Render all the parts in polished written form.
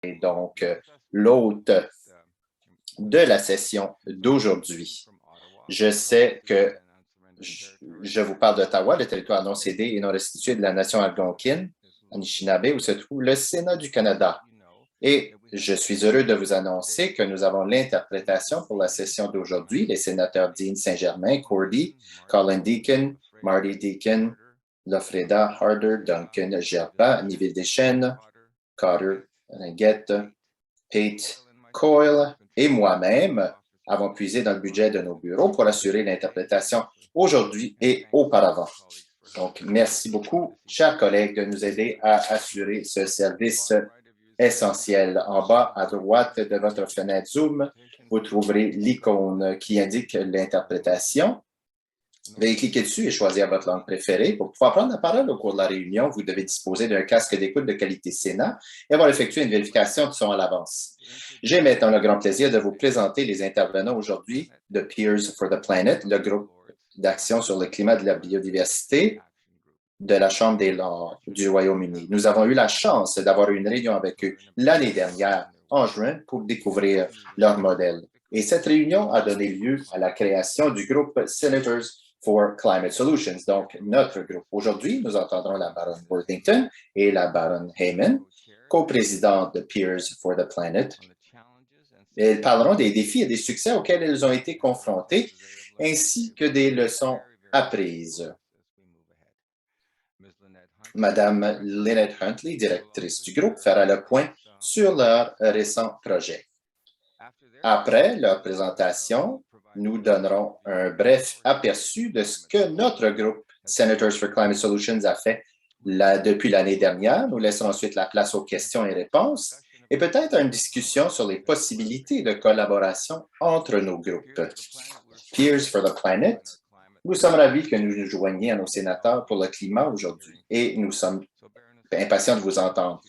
Et donc, l'hôte de la session d'aujourd'hui. Je sais que je vous parle d'Ottawa, le territoire non cédé et non restitué de la nation algonquine, Anishinaabe, où se trouve le Sénat du Canada. Et je suis heureux de vous annoncer que nous avons l'interprétation pour la session d'aujourd'hui. Les sénateurs Dean Saint-Germain, Cordy, Colin Deacon, Marty Deacon, Lofreda, Harder, Duncan, Gerba, Niville Deschênes, Cotter, Ringuette, Pate, Coyle et moi-même avons puisé dans le budget de nos bureaux pour assurer l'interprétation aujourd'hui et auparavant. Donc, merci beaucoup, chers collègues, de nous aider à assurer ce service essentiel. En bas à droite de votre fenêtre Zoom, vous trouverez l'icône qui indique l'interprétation. Veuillez cliquer dessus et choisir votre langue préférée. Pour pouvoir prendre la parole au cours de la réunion, vous devez disposer d'un casque d'écoute de qualité Sénat et avoir effectué une vérification de son à l'avance. J'ai maintenant le grand plaisir de vous présenter les intervenants aujourd'hui de Peers for the Planet, le groupe d'action sur le climat de la biodiversité de la Chambre des Lords du Royaume-Uni. Nous avons eu la chance d'avoir une réunion avec eux l'année dernière, en juin, pour découvrir leur modèle. Et cette réunion a donné lieu à la création du groupe Senators for Climate Solutions, donc notre groupe. Aujourd'hui, nous entendrons la baronne Worthington et la baronne Heyman, coprésidentes de Peers for the Planet. Elles parleront des défis et des succès auxquels elles ont été confrontées, ainsi que des leçons apprises. Madame Lynette Huntley, directrice du groupe, fera le point sur leur récent projet. Après leur présentation, nous donnerons un bref aperçu de ce que notre groupe Senators for Climate Solutions a fait depuis l'année dernière. Nous laisserons ensuite la place aux questions et réponses et peut-être une discussion sur les possibilités de collaboration entre nos groupes. Peers for the Planet, nous sommes ravis que nous nous joigniez à nos sénateurs pour le climat aujourd'hui et nous sommes impatients de vous entendre.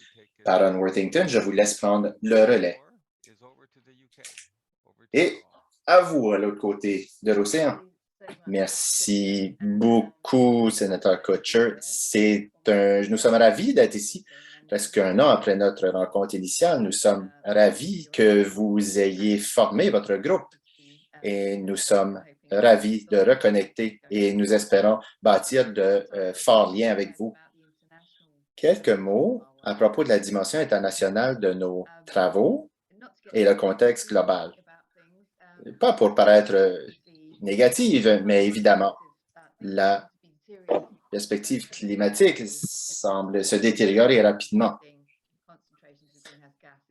Baron Worthington, je vous laisse prendre le relais. Et à vous, à l'autre côté de l'océan. Merci beaucoup, sénateur Kutcher. Nous sommes ravis d'être ici. Presque un an après notre rencontre initiale, nous sommes ravis que vous ayez formé votre groupe et nous sommes ravis de reconnecter et nous espérons bâtir de forts liens avec vous. Quelques mots à propos de la dimension internationale de nos travaux et le contexte global. Pas pour paraître négative, mais évidemment, la perspective climatique semble se détériorer rapidement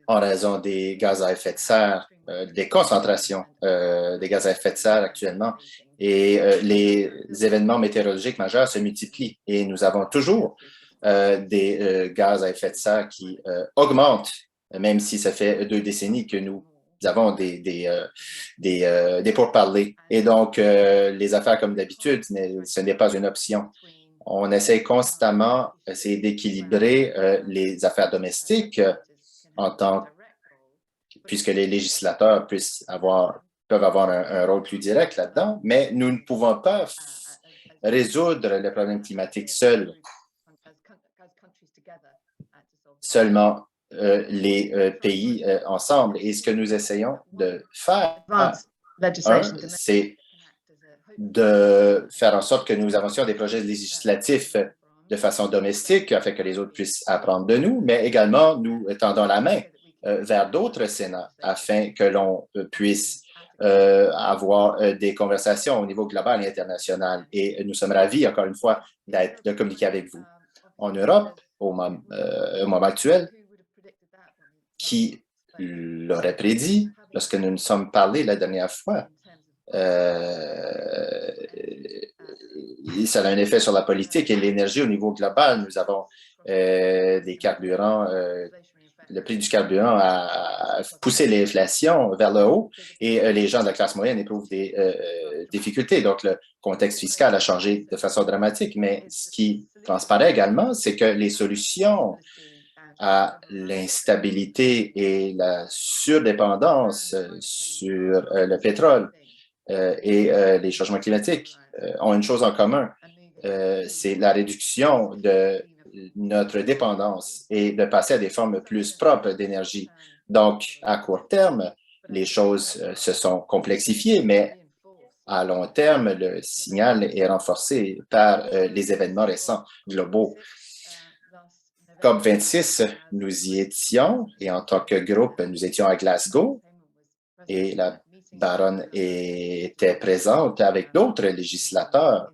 en raison des gaz à effet de serre, des concentrations des gaz à effet de serre actuellement, et les événements météorologiques majeurs se multiplient et nous avons toujours des gaz à effet de serre qui augmentent, même si ça fait 2 décennies que nous avons des pourparlers. Et donc, les affaires comme d'habitude, ce n'est pas une option. On essaie constamment d'équilibrer les affaires domestiques puisque les législateurs peuvent avoir un rôle plus direct là-dedans, mais nous ne pouvons pas résoudre le problème climatique seulement les pays ensemble. Et ce que nous essayons de faire, c'est de faire en sorte que nous avancions des projets législatifs de façon domestique afin que les autres puissent apprendre de nous, mais également nous tendons la main vers d'autres Sénats afin que l'on puisse avoir des conversations au niveau global et international. Et nous sommes ravis, encore une fois, de communiquer avec vous. En Europe, au moment actuel, qui l'aurait prédit lorsque nous nous sommes parlé la dernière fois? Ça a un effet sur la politique et l'énergie au niveau global. Nous avons des carburants, le prix du carburant a poussé l'inflation vers le haut et les gens de la classe moyenne éprouvent des difficultés. Donc, le contexte fiscal a changé de façon dramatique, mais ce qui transparaît également, c'est que les solutions à l'instabilité et la surdépendance sur le pétrole et les changements climatiques ont une chose en commun, c'est la réduction de notre dépendance et de passer à des formes plus propres d'énergie. Donc, à court terme, les choses se sont complexifiées, mais à long terme, le signal est renforcé par les événements récents globaux. COP26, nous y étions et en tant que groupe, nous étions à Glasgow et la baronne était présente avec d'autres législateurs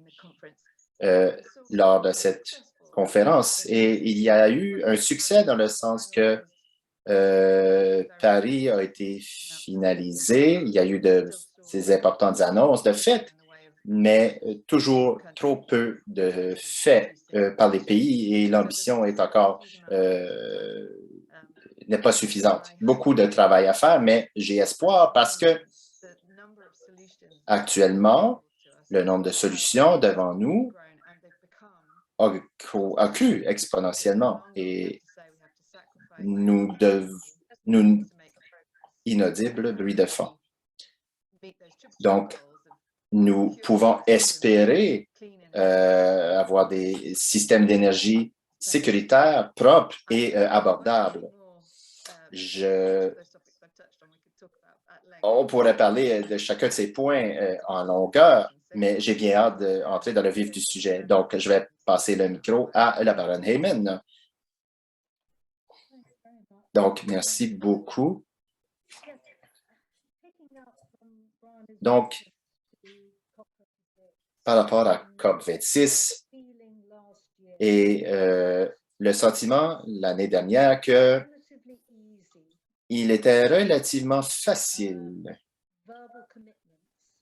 lors de cette conférence. Et il y a eu un succès dans le sens que Paris a été finalisé. Il y a eu ces importantes annonces de fait, mais toujours trop peu de faits par les pays et l'ambition est encore n'est pas suffisante. Beaucoup de travail à faire, mais j'ai espoir parce que actuellement, le nombre de solutions devant nous a cru exponentiellement et inaudible bruit de fond. Donc, nous pouvons espérer avoir des systèmes d'énergie sécuritaires, propres et abordables. On pourrait parler de chacun de ces points en longueur, mais j'ai bien hâte d'entrer dans le vif du sujet. Donc, je vais passer le micro à la baronne Heyman. Donc, merci beaucoup. Donc, par rapport à COP26 et le sentiment l'année dernière qu'il était relativement facile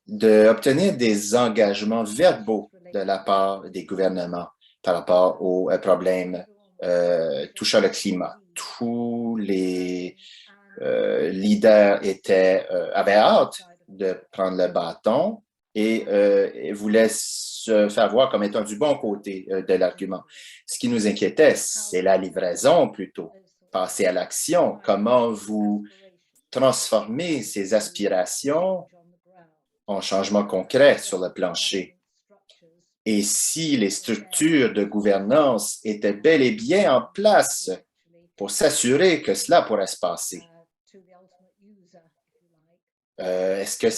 d'obtenir des engagements verbaux de la part des gouvernements par rapport aux problèmes touchant le climat. Tous les leaders avaient hâte de prendre le bâton et voulaient se faire voir comme étant du bon côté de l'argument. Ce qui nous inquiétait, c'est la livraison plutôt, passer à l'action. Comment vous transformez ces aspirations en changements concrets sur le plancher? Et si les structures de gouvernance étaient bel et bien en place pour s'assurer que cela pourrait se passer? Est-ce que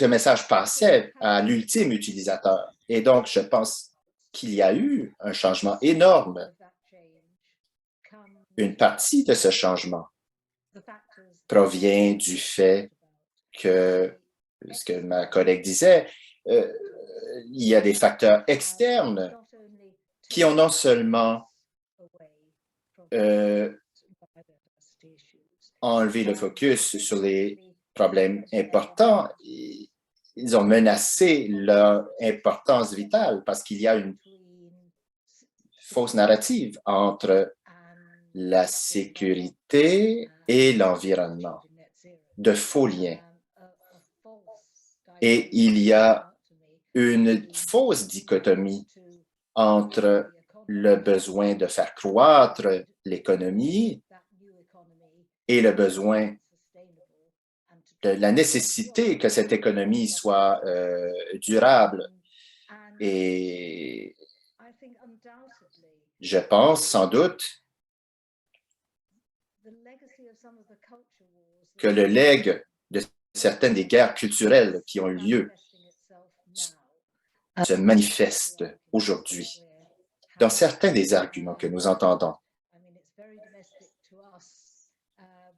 le message passait à l'ultime utilisateur? Et donc, je pense qu'il y a eu un changement énorme. Une partie de ce changement provient du fait que, ce que ma collègue disait, il y a des facteurs externes qui ont non seulement enlevé le focus sur les problèmes importants, ils ont menacé leur importance vitale parce qu'il y a une fausse narrative entre la sécurité et l'environnement, de faux liens. Et il y a une fausse dichotomie entre le besoin de faire croître l'économie et le besoin de la nécessité que cette économie soit durable. Et je pense sans doute que le legs de certaines des guerres culturelles qui ont eu lieu se manifeste aujourd'hui dans certains des arguments que nous entendons.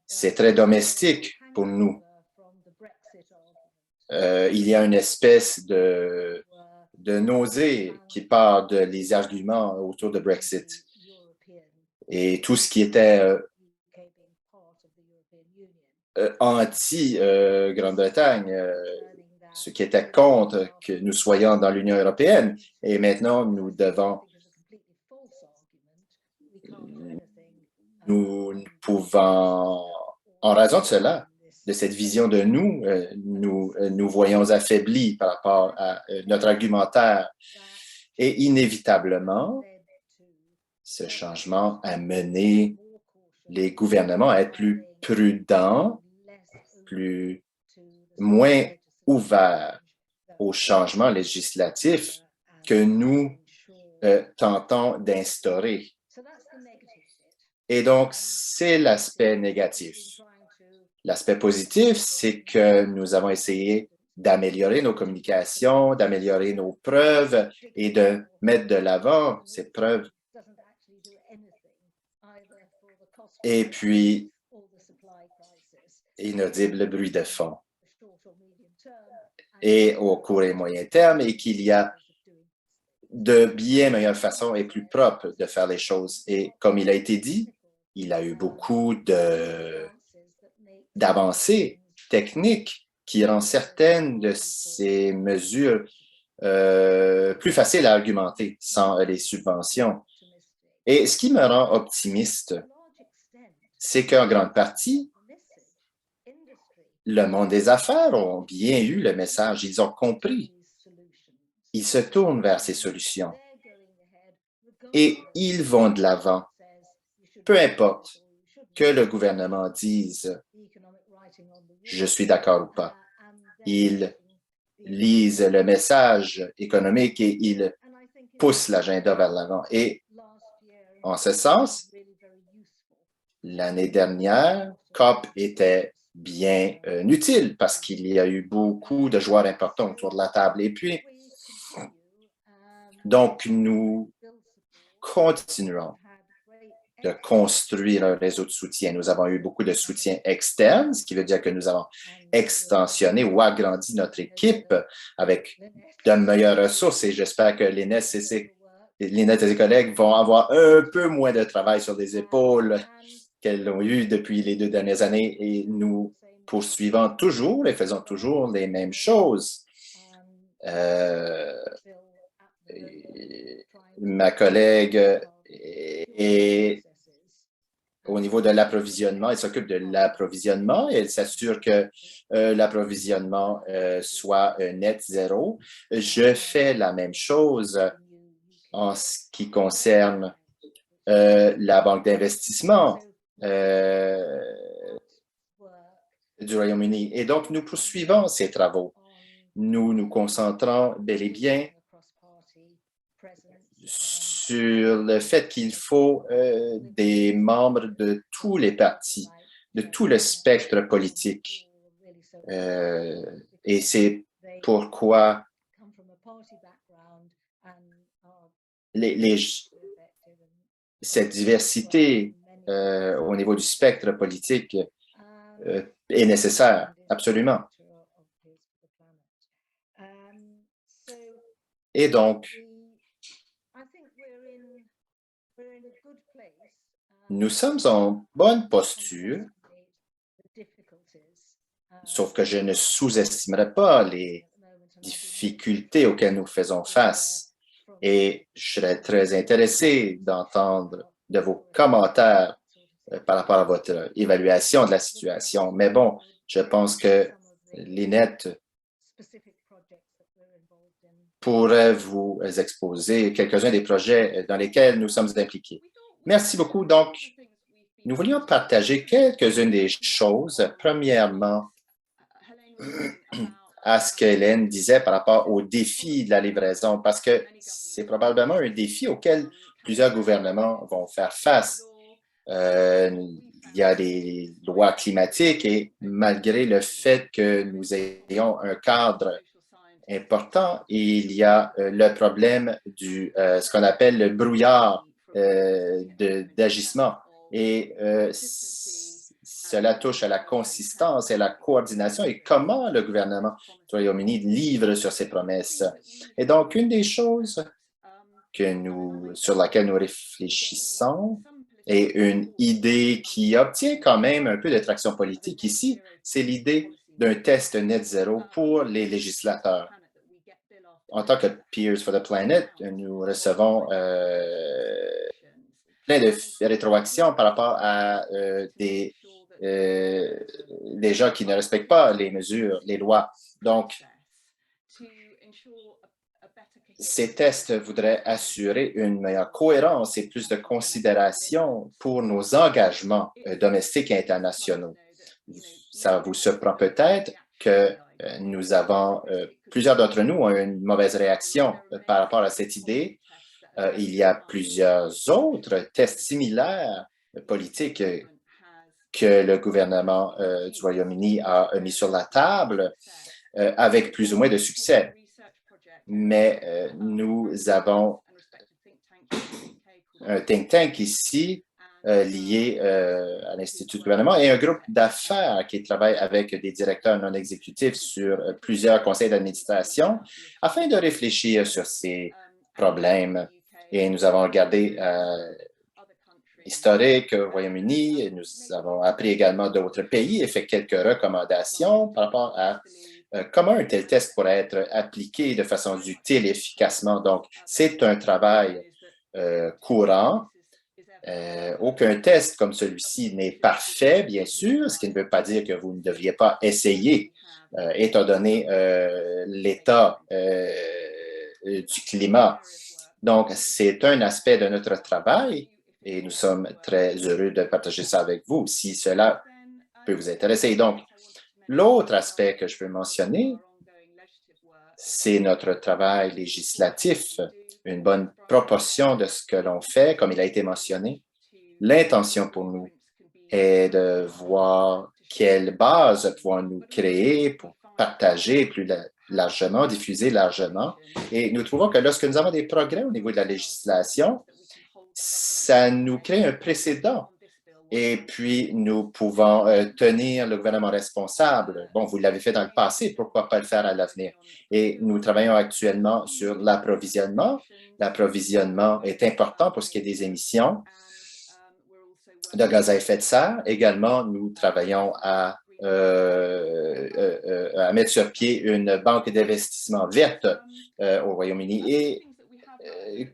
C'est très domestique pour nous. Il y a une espèce de nausée qui part des arguments autour de Brexit. Et tout ce qui était anti-Grande-Bretagne, ce qui était contre que nous soyons dans l'Union européenne. Et maintenant, nous pouvons, en raison de cela, de cette vision de nous, nous voyons affaiblis par rapport à notre argumentaire. Et inévitablement, ce changement a mené les gouvernements à être plus prudents, moins ouverts aux changements législatifs que nous tentons d'instaurer. Et donc, c'est l'aspect négatif. L'aspect positif, c'est que nous avons essayé d'améliorer nos communications, d'améliorer nos preuves et de mettre de l'avant ces preuves. Et puis, inaudible bruit de fond. Et au court et moyen terme, et qu'il y a de bien meilleures façons et plus propres de faire les choses. Et comme il a été dit, il a eu beaucoup d'avancées techniques qui rendent certaines de ces mesures plus faciles à argumenter sans les subventions. Et ce qui me rend optimiste, c'est qu'en grande partie, le monde des affaires ont bien eu le message, ils ont compris. Ils se tournent vers ces solutions et ils vont de l'avant. Peu importe que le gouvernement dise « je suis d'accord ou pas ». Ils lisent le message économique et ils poussent l'agenda vers l'avant. Et en ce sens, l'année dernière, COP était bien utile parce qu'il y a eu beaucoup de joueurs importants autour de la table. Et puis, donc, nous continuerons de construire un réseau de soutien. Nous avons eu beaucoup de soutien externe, ce qui veut dire que nous avons extensionné ou agrandi notre équipe avec de meilleures ressources et j'espère que Lynette et ses collègues vont avoir un peu moins de travail sur les épaules qu'elles ont eu depuis les 2 dernières années et nous poursuivons toujours et faisons toujours les mêmes choses. Ma collègue est au niveau de l'approvisionnement, elle s'occupe de l'approvisionnement et elle s'assure que l'approvisionnement soit net zéro. Je fais la même chose en ce qui concerne la banque d'investissement du Royaume-Uni. Et donc, nous poursuivons ces travaux. Nous nous concentrons bel et bien sur le fait qu'il faut des membres de tous les partis, de tout le spectre politique. Et c'est pourquoi cette diversité au niveau du spectre politique est nécessaire, absolument. Et donc, nous sommes en bonne posture, sauf que je ne sous-estimerai pas les difficultés auxquelles nous faisons face. Et je serais très intéressé d'entendre de vos commentaires par rapport à votre évaluation de la situation. Mais bon, je pense que Lynette pourrait vous exposer quelques-uns des projets dans lesquels nous sommes impliqués. Merci beaucoup. Donc, nous voulions partager quelques-unes des choses. Premièrement, à ce qu'Hélène disait par rapport au défi de la livraison, parce que c'est probablement un défi auquel plusieurs gouvernements vont faire face. Il y a des lois climatiques et malgré le fait que nous ayons un cadre important, il y a le problème du ce qu'on appelle le brouillard d'agissement. Et cela touche à la consistance et à la coordination et comment le gouvernement du Royaume-Uni livre sur ses promesses. Et donc, une des choses sur laquelle nous réfléchissons et une idée qui obtient quand même un peu de traction politique ici, c'est l'idée d'un test net zéro pour les législateurs. En tant que Peers for the Planet, nous recevons plein de rétroactions par rapport à des gens qui ne respectent pas les mesures, les lois. Donc, ces tests voudraient assurer une meilleure cohérence et plus de considération pour nos engagements domestiques et internationaux. Ça vous surprend peut-être que plusieurs d'entre nous ont une mauvaise réaction par rapport à cette idée. Il y a plusieurs autres tests similaires politiques que le gouvernement du Royaume-Uni a mis sur la table avec plus ou moins de succès. Mais nous avons un think tank ici lié à l'Institut du gouvernement et un groupe d'affaires qui travaille avec des directeurs non exécutifs sur plusieurs conseils d'administration afin de réfléchir sur ces problèmes. Et nous avons regardé historique au Royaume-Uni et nous avons appris également d'autres pays et fait quelques recommandations par rapport à comment un tel test pourrait être appliqué de façon utile et efficacement. Donc, c'est un travail courant. Aucun test comme celui-ci n'est parfait, bien sûr, ce qui ne veut pas dire que vous ne devriez pas essayer, étant donné l'état du climat. Donc, c'est un aspect de notre travail et nous sommes très heureux de partager ça avec vous si cela peut vous intéresser. Donc, l'autre aspect que je peux mentionner, c'est notre travail législatif. Une bonne proportion de ce que l'on fait, comme il a été mentionné. L'intention pour nous est de voir quelle base pouvons-nous créer pour partager plus largement, diffuser largement. Et nous trouvons que lorsque nous avons des progrès au niveau de la législation, ça nous crée un précédent. Et puis, nous pouvons tenir le gouvernement responsable. Bon, vous l'avez fait dans le passé, pourquoi pas le faire à l'avenir? Et nous travaillons actuellement sur l'approvisionnement. L'approvisionnement est important pour ce qui est des émissions de gaz à effet de serre. Également, nous travaillons à mettre sur pied une banque d'investissement verte au Royaume-Uni. Et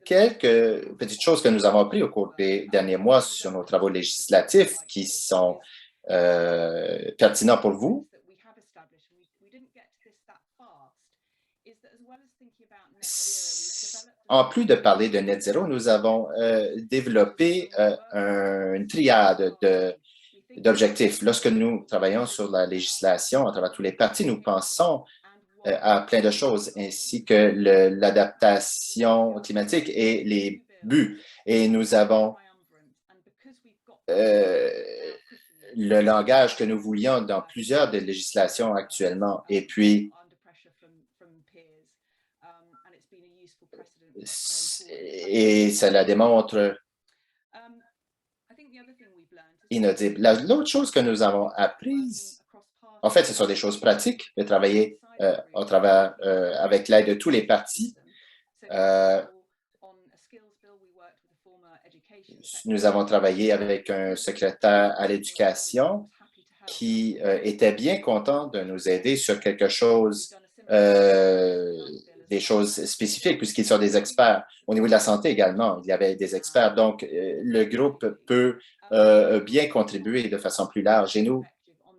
quelques petites choses que nous avons apprises au cours des derniers mois sur nos travaux législatifs qui sont pertinents pour vous. En plus de parler de net zéro, nous avons développé une triade d'objectifs. Lorsque nous travaillons sur la législation à travers tous les partis, nous pensons à plein de choses, ainsi que l'adaptation climatique et les buts. Et nous avons le langage que nous voulions dans plusieurs des législations actuellement. Et puis, et cela démontre inaudible. L'autre chose que nous avons apprise, en fait, ce sont des choses pratiques, de travailler au travers, avec l'aide de tous les partis. Nous avons travaillé avec un secrétaire à l'éducation qui était bien content de nous aider sur quelque chose, des choses spécifiques, puisqu'ils sont des experts. Au niveau de la santé également, il y avait des experts. Donc, le groupe peut bien contribuer de façon plus large. Et nous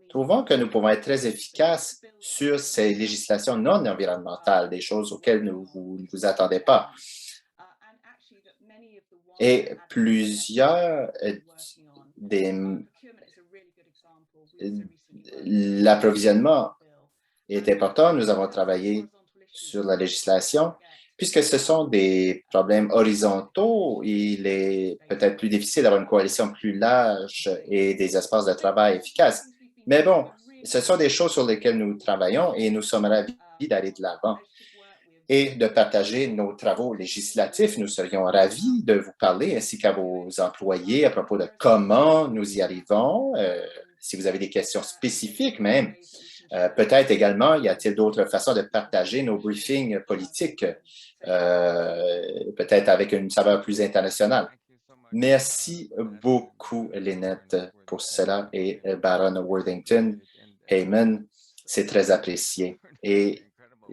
trouvons que nous pouvons être très efficaces sur ces législations non environnementales, des choses auxquelles vous ne vous attendez pas. Et plusieurs l'approvisionnement est important. Nous avons travaillé sur la législation. Puisque ce sont des problèmes horizontaux, il est peut-être plus difficile d'avoir une coalition plus large et des espaces de travail efficaces. Mais bon, ce sont des choses sur lesquelles nous travaillons et nous sommes ravis d'aller de l'avant et de partager nos travaux législatifs. Nous serions ravis de vous parler ainsi qu'à vos employés à propos de comment nous y arrivons, si vous avez des questions spécifiques même. Peut-être également, y a-t-il d'autres façons de partager nos briefings politiques, peut-être avec une saveur plus internationale. Merci beaucoup, Lynette, pour cela et Baron Worthington, Heyman, c'est très apprécié. Et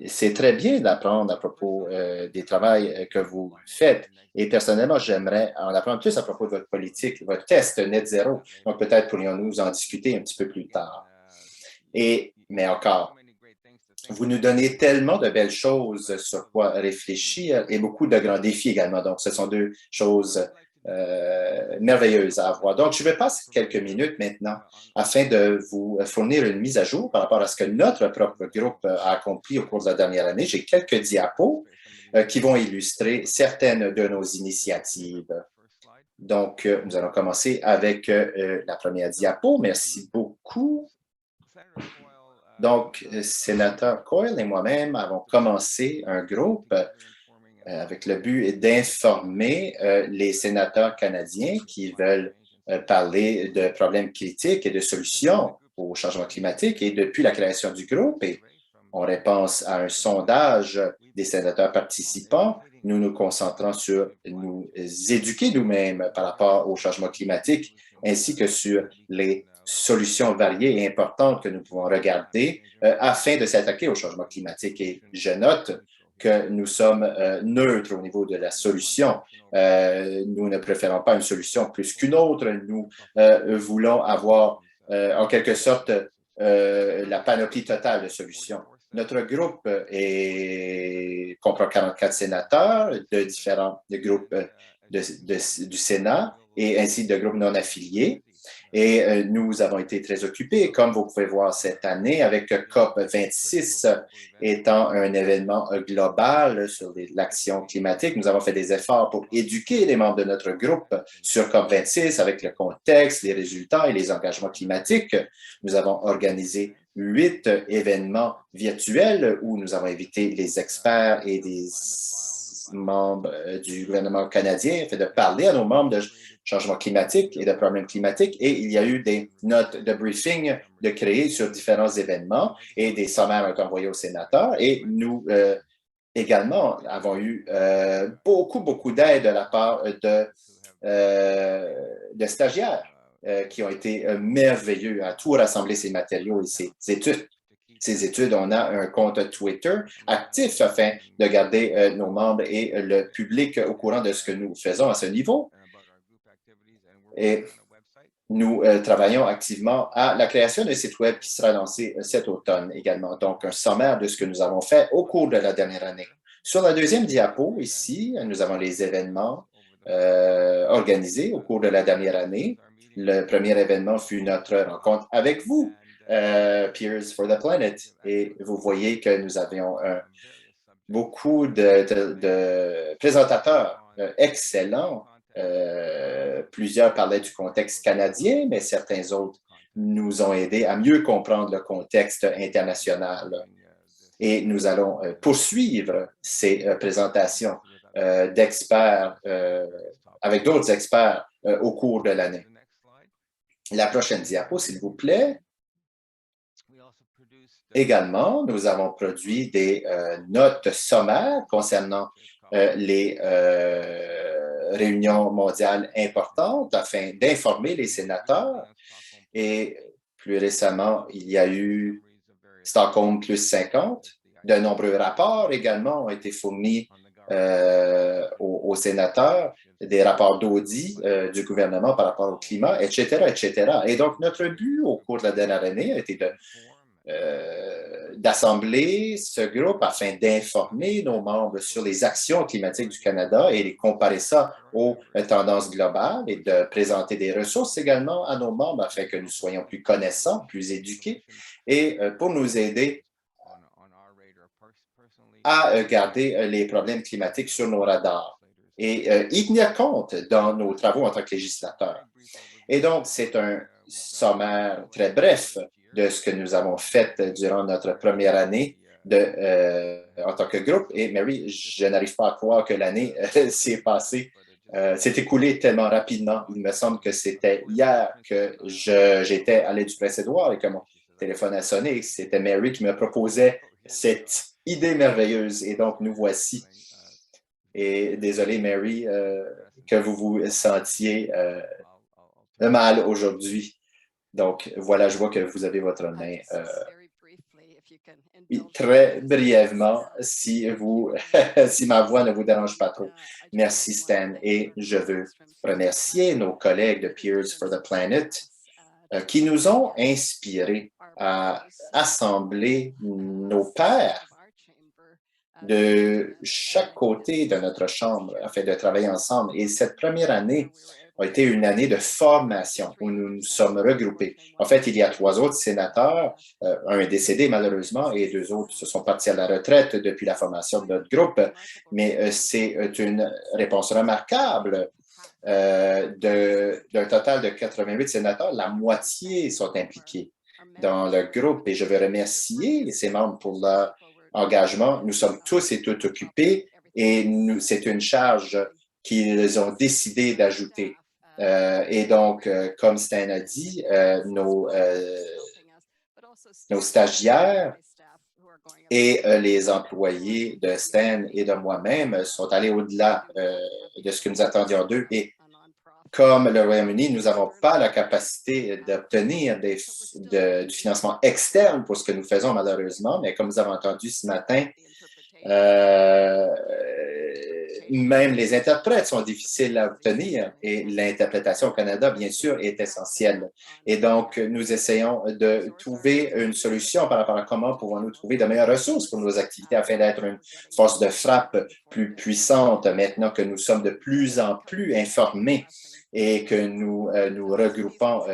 c'est très bien d'apprendre à propos des travaux que vous faites. Et personnellement, j'aimerais en apprendre plus à propos de votre politique, votre test net zéro. Donc, peut-être pourrions-nous en discuter un petit peu plus tard. Mais encore, vous nous donnez tellement de belles choses sur quoi réfléchir et beaucoup de grands défis également. Donc, ce sont deux choses merveilleuses à avoir. Donc, je vais passer quelques minutes maintenant afin de vous fournir une mise à jour par rapport à ce que notre propre groupe a accompli au cours de la dernière année. J'ai quelques diapos qui vont illustrer certaines de nos initiatives. Donc, nous allons commencer avec la première diapo. Merci beaucoup. Donc, sénateur Coyle et moi-même avons commencé un groupe avec le but d'informer les sénateurs canadiens qui veulent parler de problèmes critiques et de solutions au changement climatique. Et depuis la création du groupe, et en réponse à un sondage des sénateurs participants, nous nous concentrons sur nous éduquer nous-mêmes par rapport au changement climatique, ainsi que sur les solutions variées et importantes que nous pouvons regarder afin de s'attaquer au changement climatique. Et je note que nous sommes neutres au niveau de la solution. Nous ne préférons pas une solution plus qu'une autre. Nous voulons avoir, en quelque sorte, la panoplie totale de solutions. Notre groupe comprend 44 sénateurs de différents groupes du Sénat et ainsi de groupes non affiliés. Et nous avons été très occupés, comme vous pouvez voir cette année, avec COP26 étant un événement global sur l'action climatique. Nous avons fait des efforts pour éduquer les membres de notre groupe sur COP26 avec le contexte, les résultats et les engagements climatiques. Nous avons organisé 8 événements virtuels où nous avons invité les experts et des membres du gouvernement canadien afin de parler à nos membres de changement climatique et de problèmes climatiques. Et il y a eu des notes de briefing de créer sur différents événements et des sommaires ont été envoyés aux sénateurs. Et nous également avons eu beaucoup d'aide de la part de stagiaires qui ont été merveilleux à tout rassembler ces matériaux et ces études. Ces études, on a un compte Twitter actif afin de garder nos membres et le public au courant de ce que nous faisons à ce niveau. Et nous travaillons activement à la création d'un site web qui sera lancé cet automne également. Donc, un sommaire de ce que nous avons fait au cours de la dernière année. Sur la deuxième diapo, ici, nous avons les événements organisés au cours de la dernière année. Le premier événement fut notre rencontre avec vous, Peers for the Planet. Et vous voyez que nous avions beaucoup de présentateurs excellents. Plusieurs parlaient du contexte canadien, mais certains autres nous ont aidés à mieux comprendre le contexte international. Et nous allons poursuivre ces présentations d'experts avec d'autres experts au cours de l'année. La prochaine diapo, s'il vous plaît. Également, nous avons produit des notes sommaires concernant les réunions mondiales importantes afin d'informer les sénateurs. Et plus récemment, il y a eu Stockholm plus 50. De nombreux rapports également ont été fournis aux sénateurs, des rapports d'audit du gouvernement par rapport au climat, etc., etc. Et donc, notre but au cours de la dernière année a été d'assembler ce groupe afin d'informer nos membres sur les actions climatiques du Canada et de comparer ça aux tendances globales et de présenter des ressources également à nos membres afin que nous soyons plus connaissants, plus éduqués et pour nous aider à garder les problèmes climatiques sur nos radars et y tenir compte dans nos travaux en tant que législateurs. Et donc, c'est un sommaire très bref de ce que nous avons fait durant notre première année en tant que groupe. Et Mary, je n'arrive pas à croire que l'année s'est passée, s'est écoulée tellement rapidement. Il me semble que c'était hier que j'étais allé du Prince-Édouard et que mon téléphone a sonné. C'était Mary qui me proposait cette idée merveilleuse. Et donc, nous voici. Et désolé, Mary, que vous vous sentiez mal aujourd'hui. Donc, voilà, je vois que vous avez votre main. Très brièvement, si ma voix ne vous dérange pas trop. Merci, Stan. Et je veux remercier nos collègues de Peers for the Planet qui nous ont inspirés à assembler nos pairs de chaque côté de notre chambre afin de travailler ensemble. Et cette première année a été une année de formation où nous nous sommes regroupés. En fait, il y a 3 autres sénateurs, un est décédé malheureusement et 2 autres se sont partis à la retraite depuis la formation de notre groupe, mais c'est une réponse remarquable. D'un total de 88 sénateurs, la moitié sont impliqués dans le groupe et je veux remercier ces membres pour leur engagement. Nous sommes tous et toutes occupés et c'est une charge qu'ils ont décidé d'ajouter. Et donc, comme Stan a dit, nos stagiaires et les employés de Stan et de moi-même sont allés au-delà de ce que nous attendions d'eux. Et comme le Royaume-Uni, nous n'avons pas la capacité d'obtenir du financement externe pour ce que nous faisons, malheureusement, mais comme nous avons entendu ce matin, même les interprètes sont difficiles à obtenir et l'interprétation au Canada, bien sûr, est essentielle. Et donc, nous essayons de trouver une solution par rapport à comment pouvons-nous trouver de meilleures ressources pour nos activités afin d'être une force de frappe plus puissante maintenant que nous sommes de plus en plus informés et que nous nous regroupons,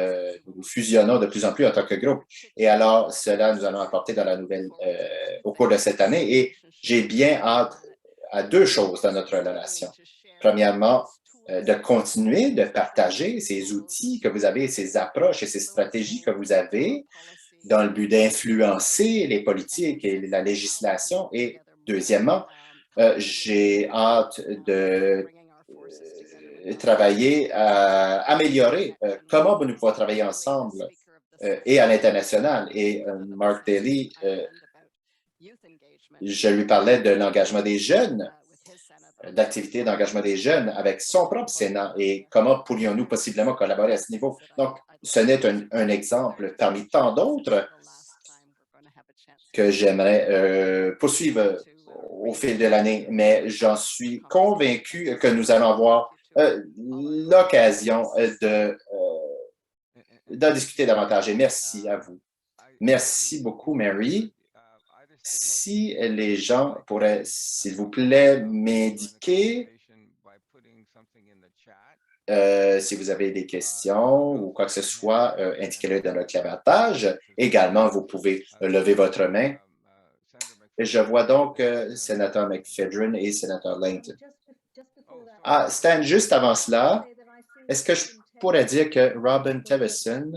nous fusionnons de plus en plus en tant que groupe. Et alors, cela, nous allons apporter dans la nouvelle au cours de cette année. Et j'ai bien hâte à 2 choses dans notre relation. Premièrement, de continuer de partager ces outils que vous avez, ces approches et ces stratégies que vous avez dans le but d'influencer les politiques et la législation. Et deuxièmement, j'ai hâte de travailler à améliorer comment nous pouvons travailler ensemble et à l'international. Et Mark Daly, je lui parlais de l'engagement des jeunes, d'activités d'engagement des jeunes avec son propre Sénat et comment pourrions-nous possiblement collaborer à ce niveau. Donc, ce n'est un exemple parmi tant d'autres que j'aimerais poursuivre au fil de l'année, mais j'en suis convaincu que nous allons avoir l'occasion d'en discuter davantage. Et merci à vous. Merci beaucoup, Mary. Si les gens pourraient, s'il vous plaît, m'indiquer si vous avez des questions ou quoi que ce soit, indiquez-le dans le clavatage. Également, vous pouvez lever votre main. Je vois donc sénateur McPhedran et sénateur Langton. Ah, Stan, juste avant cela, est-ce que je pourrais dire que Robin Teveson,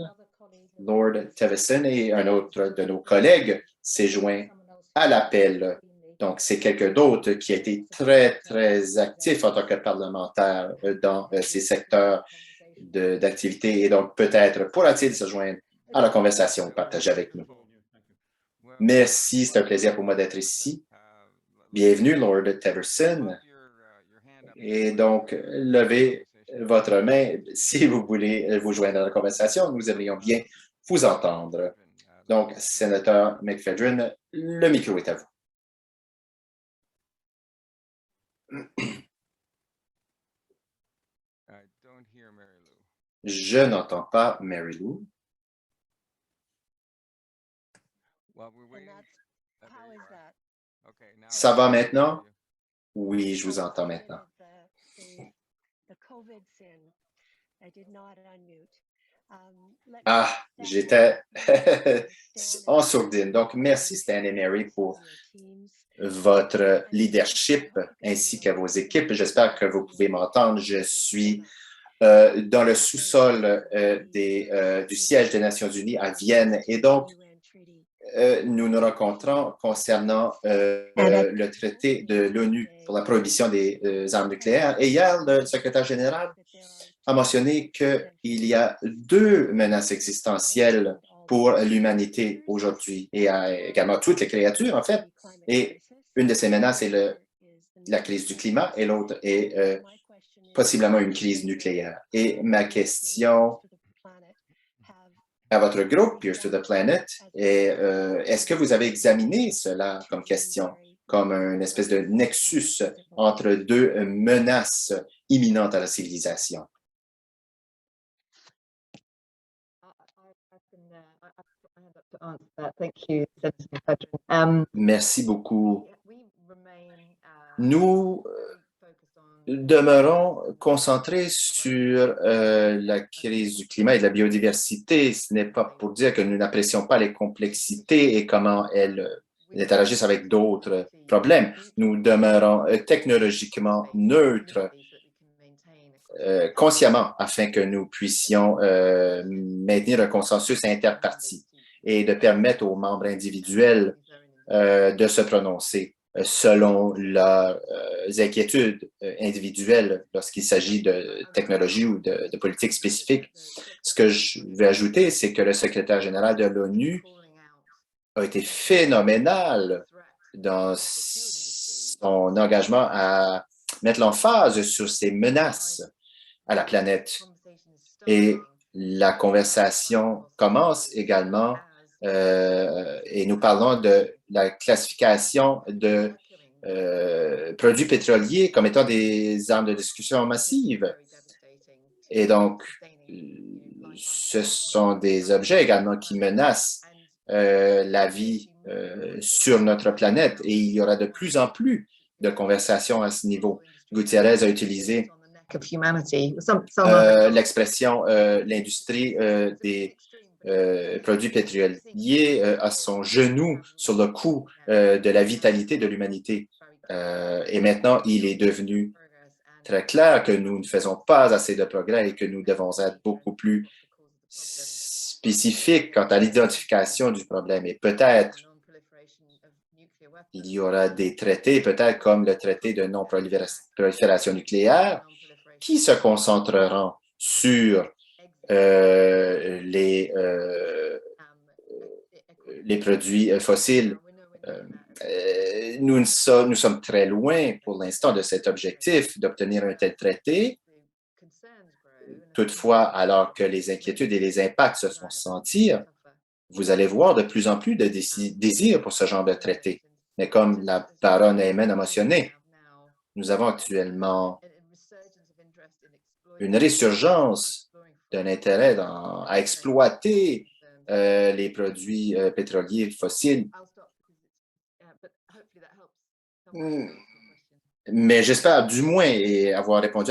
Lord Teveson et un autre de nos collègues s'est joint à l'appel. Donc, c'est quelqu'un d'autre qui a été très, très actif en tant que parlementaire dans ces secteurs d'activité et donc peut-être pourra-t-il se joindre à la conversation partagée avec nous. Merci, c'est un plaisir pour moi d'être ici. Bienvenue, Lord Teverson. Et donc, levez votre main si vous voulez vous joindre à la conversation. Nous aimerions bien vous entendre. Donc, sénateur McPhedran, le micro est à vous. Je n'entends pas Mary Lou. Ça va maintenant? Oui, je vous entends maintenant. Ah, j'étais en sourdine. Donc, merci Stan et Mary pour votre leadership ainsi que vos équipes. J'espère que vous pouvez m'entendre. Je suis dans le sous-sol du siège des Nations unies à Vienne. Et donc, nous nous rencontrons concernant le traité de l'ONU pour la prohibition des armes nucléaires. Et hier, le secrétaire général a mentionné qu'il y a 2 menaces existentielles pour l'humanité aujourd'hui et également toutes les créatures, en fait. Et une de ces menaces est la crise du climat et l'autre est possiblement une crise nucléaire. Et ma question à votre groupe, Peers to the Planet, est-ce que vous avez examiné cela comme question, comme une espèce de nexus entre 2 menaces imminentes à la civilisation? Merci beaucoup. Nous demeurons concentrés sur la crise du climat et de la biodiversité. Ce n'est pas pour dire que nous n'apprécions pas les complexités et comment elles interagissent avec d'autres problèmes. Nous demeurons technologiquement neutres consciemment afin que nous puissions maintenir un consensus interparti et de permettre aux membres individuels de se prononcer selon leurs inquiétudes individuelles lorsqu'il s'agit de technologie ou de politique spécifique. Ce que je vais ajouter, c'est que le secrétaire général de l'ONU a été phénoménal dans son engagement à mettre l'emphase sur ces menaces à la planète. Et la conversation commence également et nous parlons de la classification de produits pétroliers comme étant des armes de destruction massive. Et donc, ce sont des objets également qui menacent la vie sur notre planète et il y aura de plus en plus de conversations à ce niveau. Gutiérrez a utilisé l'expression l'industrie des produits pétroliers à son genou sur le coup de la vitalité de l'humanité. Et maintenant, il est devenu très clair que nous ne faisons pas assez de progrès et que nous devons être beaucoup plus spécifiques quant à l'identification du problème. Et peut-être il y aura des traités, peut-être comme le traité de non-prolifération nucléaire, qui se concentreront sur les produits fossiles. Nous sommes très loin pour l'instant de cet objectif d'obtenir un tel traité. Toutefois, alors que les inquiétudes et les impacts se font sentir, vous allez voir de plus en plus de désir pour ce genre de traité. Mais comme la baronne Heyman a mentionné, nous avons actuellement une résurgence d'un intérêt à exploiter les produits pétroliers fossiles. Mais j'espère du moins avoir répondu à votre